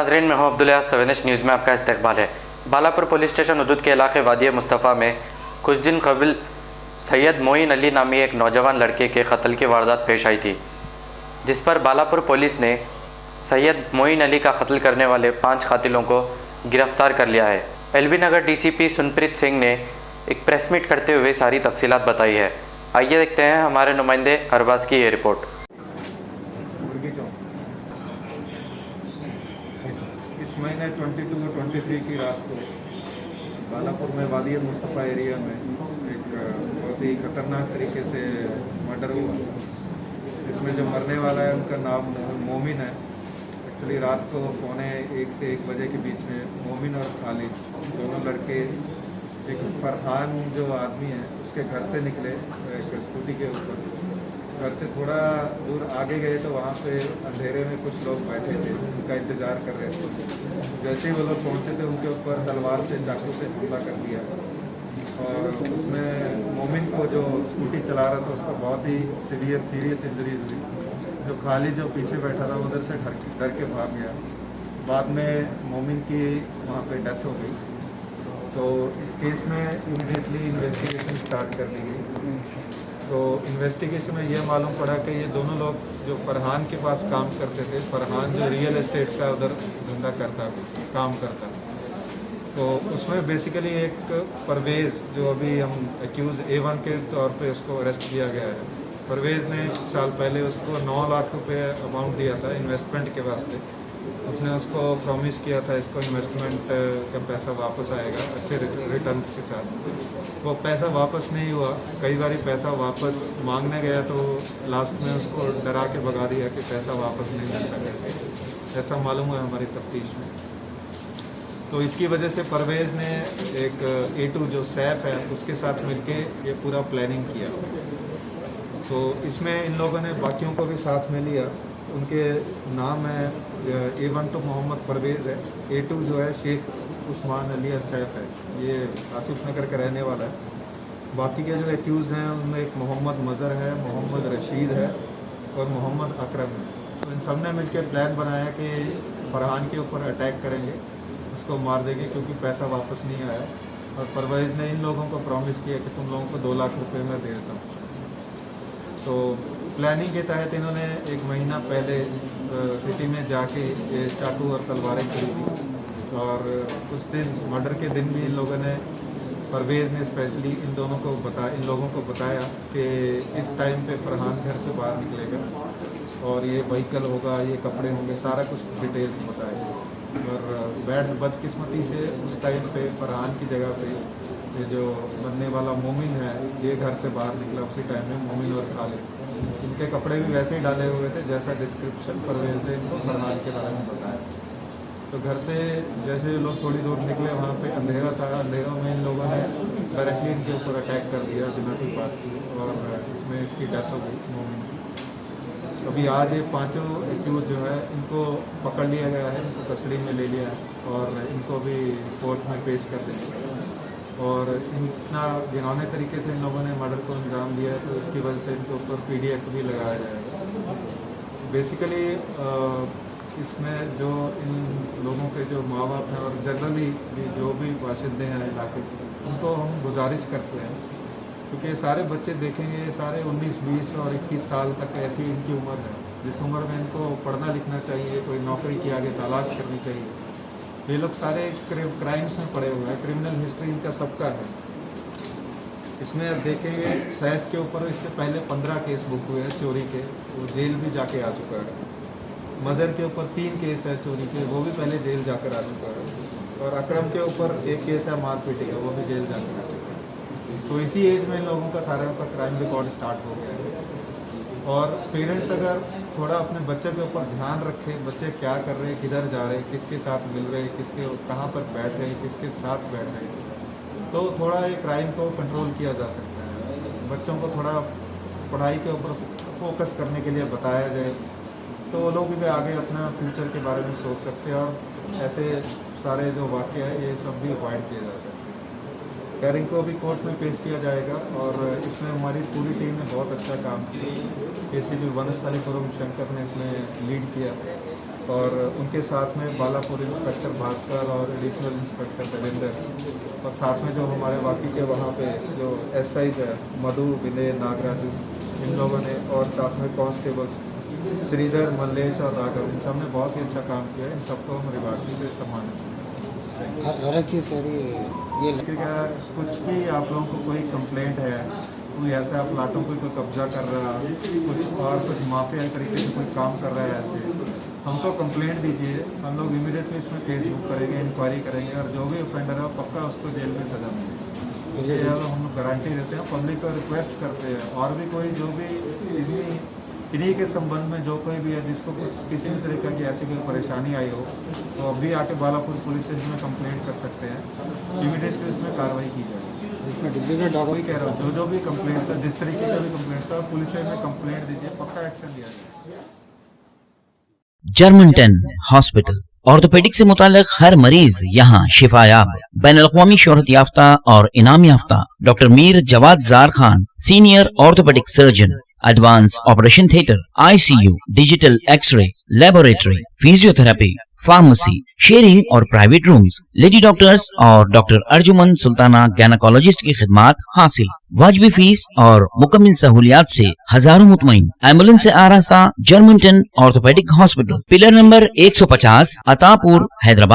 नाजरीन, मैं हूं अब्दुल्ला। सवेनिश न्यूज़ में आपका इस्तकबाल है। बालापुर पुलिस स्टेशन हदूद के इलाके वादी मुस्तफ़ा में कुछ दिन कबल सैयद मोइन अली नामी एक नौजवान लड़के के कत्ल की वारदात पेश आई थी, जिस पर बालापुर पुलिस ने सैयद मोइन अली का कत्ल करने वाले 5 कातिलों को गिरफ़्तार कर लिया है। एलबी नगर डीसीपी सुनप्रीत सिंह ने एक प्रेस मीट करते हुए सारी तफसीलात बताई है। आइए देखते हैं हमारे नुमाइंदे अरबाज़ की ये रिपोर्ट। इस महीने 22 और 23 की रात को बालापुर में वादी मुस्तफ़ा एरिया में एक बहुत ही खतरनाक तरीके से मर्डर हुआ। इसमें जो मरने वाला है उनका नाम मोमिन है। एक्चुअली रात को 1:45 से 1 बजे के बीच में मोमिन और खालिद दोनों लड़के एक फरहान जो आदमी है उसके घर से निकले एक स्कूटी के ऊपर। घर से थोड़ा दूर आगे गए तो वहाँ पे अंधेरे में कुछ लोग बैठे थे, उनका इंतज़ार कर रहे थे। जैसे ही वो लोग पहुँचे थे उनके ऊपर तलवार से चाकू से हमला कर दिया और उसमें मोमिन को जो स्कूटी चला रहा था उसका बहुत ही सीरियस इंजरीज हुई। जो खाली जो पीछे बैठा था उधर से डर के भाग गया। बाद में मोमिन की वहाँ पे डेथ हो गई। तो इस केस में इमीडिएटली इन्वेस्टिगेशन स्टार्ट कर दी गई। तो इन्वेस्टिगेशन में यह मालूम पड़ा कि ये दोनों लोग जो फरहान के पास काम करते थे, फरहान जो रियल एस्टेट का उधर धंधा काम करता, तो उसमें बेसिकली एक परवेज़ जो अभी हम एक्यूज़ A1 के तौर पे उसको अरेस्ट किया गया है। परवेज़ ने साल पहले उसको 9 लाख रुपए अमाउंट दिया था इन्वेस्टमेंट के वास्ते। उसने उसको प्रॉमिस किया था इसको इन्वेस्टमेंट का पैसा वापस आएगा अच्छे रिटर्न्स के साथ। वो पैसा वापस नहीं हुआ। कई बार पैसा वापस मांगने गया तो लास्ट में उसको डरा के भगा दिया कि पैसा वापस नहीं मिलता करके। ऐसा मालूम है हमारी तफ्तीश में। तो इसकी वजह से परवेज़ ने एक A2 जो सैफ है उसके साथ मिलके ये पूरा प्लानिंग किया। तो इसमें इन लोगों ने बाकियों को भी साथ में लिया। उनके नाम है A1 तो मोहम्मद परवेज़ है, A2 जो है शेख उस्मान अली सैफ है, ये आसिफ नगर का रहने वाला है। बाकी के जो एक्यूज़ हैं उनमें एक मोहम्मद मज़र है, मोहम्मद रशीद है और मोहम्मद अकरम है। तो इन सब ने मिलकर प्लान बनाया कि फरहान के ऊपर अटैक करेंगे, उसको मार देंगे क्योंकि पैसा वापस नहीं आया। और परवेज़ ने इन लोगों को प्रॉमिस किया कि तुम लोगों को 2 लाख रुपये मैं दे देता हूँ। तो प्लानिंग के तहत इन्होंने 1 महीना पहले सिटी में जाके ये चाकू और तलवारें खरीदी और कुछ दिन मर्डर के दिन भी इन लोगों ने परवेज़ ने स्पेशली इन लोगों को बताया कि इस टाइम पे फरहान घर से बाहर निकलेगा और ये व्हीकल होगा, ये कपड़े होंगे, सारा कुछ डिटेल्स बताया। और बदकिस्मती से उस टाइम पे फरहान की जगह पे ये जो बनने वाला मोमिन है ये घर से बाहर निकला। उसी टाइम में मोमिन और खालिद, इनके कपड़े भी वैसे ही डाले हुए थे जैसा डिस्क्रिप्शन परवेज़ ने इनको फरहान के बारे में बताया। तो घर से जैसे लोग थोड़ी दूर निकले वहाँ पे अंधेरा था। अंधेरों में इन लोगों ने डायरेक्टली इनके ऊपर अटैक कर दिया बिना कोई बात की और इसमें इसकी डेथ हो गई मोमिन की। अभी आज ये 5 एक्यूज जो है इनको पकड़ लिया गया है, इनको कस्टडी में ले लिया है और इनको भी कोर्ट में पेश कर देंगे। और इतना घिनौने तरीके से इन लोगों ने मर्डर को अंजाम दिया है तो इसकी वजह से इनके ऊपर PD एक्ट भी लगाया जाएगा। बेसिकली इसमें जो इन लोगों के जो माँ बाप हैं और जनरली जो भी बाशिंदे हैं इलाके के, उनको हम गुजारिश करते हैं क्योंकि सारे बच्चे देखेंगे, सारे 19, 20 और 21 साल तक ऐसी इनकी उम्र है जिस उम्र में इनको पढ़ना लिखना चाहिए, कोई नौकरी की आगे तलाश करनी चाहिए। ये लोग सारे क्राइम्स में पड़े हुए हैं, क्रिमिनल हिस्ट्री इनका सबका है। इसमें अब देखेंगे सैफ के ऊपर इससे पहले 15 केस बुक हुए हैं चोरी के, वो जेल भी जाके आ चुका है। मज़र के ऊपर 3 केस है चोरी के, वो भी पहले जेल जाकर आ चुका है। और अकरम के ऊपर 1 केस है मारपीटी का, वो भी जेल जाकर आ चुका है। तो इसी एज में इन लोगों का सारा का क्राइम रिकॉर्ड स्टार्ट हो गया है। और पेरेंट्स अगर थोड़ा अपने बच्चे के ऊपर ध्यान रखें, बच्चे क्या कर रहे हैं, किधर जा रहे हैं, किसके साथ मिल रहे हैं, कहाँ पर बैठ रहे हैं, किसके साथ बैठ रहे हैं, तो थोड़ा ये क्राइम को कंट्रोल किया जा सकता है। बच्चों को थोड़ा पढ़ाई के ऊपर फोकस करने के लिए बताया जाए तो वो लोग भी आगे अपना फ्यूचर के बारे में सोच सकते हैं और ऐसे सारे जो वाक़े हैं ये सब भी अवॉइड किए जा सकते हैं। खैर इनको भी कोर्ट में पेश किया जाएगा और इसमें हमारी पूरी टीम ने बहुत अच्छा काम किया। ACP वनस्थलीपुरम शंकर ने इसमें लीड किया और उनके साथ में बालापुर इंस्पेक्टर भास्कर और एडिशनल इंस्पेक्टर देवेंद्र, और साथ में जो हमारे बाकी के वहाँ पे जो एसआईज है मधु, विनय, नागराजू, इन लोगों ने, और साथ में कांस्टेबल्स श्रीधर, मल्लेश और राघव, इन सब ने बहुत ही अच्छा काम किया है। इन सबको हम रिवार्डी से सम्मानित करते हर एक चीज़ सर ये हैं। कुछ भी आप लोगों को कोई कंप्लेंट है, कोई ऐसा प्लाटों पे कोई कब्जा कर रहा है, कुछ माफिया तरीके से कोई काम कर रहा है, ऐसे हमको कंप्लेंट दीजिए, हम लोग इमीडिएटली इसमें केस बुक करेंगे, इंक्वायरी करेंगे, और जो भी ऑफेंडर है पक्का उसको जेल में सजा मिलेगी। ये हम लोग गारंटी देते हैं, पब्लिक को रिक्वेस्ट करते हैं। और भी कोई जो भी इन्हीं के संबंध में जो कोई भी है जिसको कुछ किसी भी तरीके की ऐसी कोई परेशानी आई हो, तो अभी आके बालापुर पुलिस स्टेशन में कंप्लेंट कर सकते हैं, इमीडिएटली उसमें कार्रवाई की जाएगी। इसमें डुप्लीकेट डॉक्यूमेंट वही कह रहा हूँ, जो भी कंप्लेंट है, जिस तरीके का भी कंप्लेंट था, पुलिस स्टेशन में कंप्लेंट दीजिए, पक्का एक्शन लिया जाएगा। जर्मनटन हॉस्पिटल ऑर्थोपेडिक से मुताल्लिक हर मरीज यहाँ शिफायाब। बैनुल-अक़वामी शोहरत याफ्ता और इनाम याफ्ता doctor Mir Jawad Jar Khan, senior orthopaedic surgeon, advance operation theatre, ICU, digital x ray, laboratory, physiotherapy, pharmacy, sharing और प्राइवेट रूम्स, लेडी डॉक्टर्स और डॉक्टर अर्जुमन सुल्ताना गैनकोलॉजिस्ट की खिदमात हासिल। वाजिबी फीस और मुकम्मल सहूलियात से हजारों मुतमईन। एम्बुलेंस से आरास्ता जर्मनटन orthopaedic hospital, pillar number 150, Attapur, Hyderabad.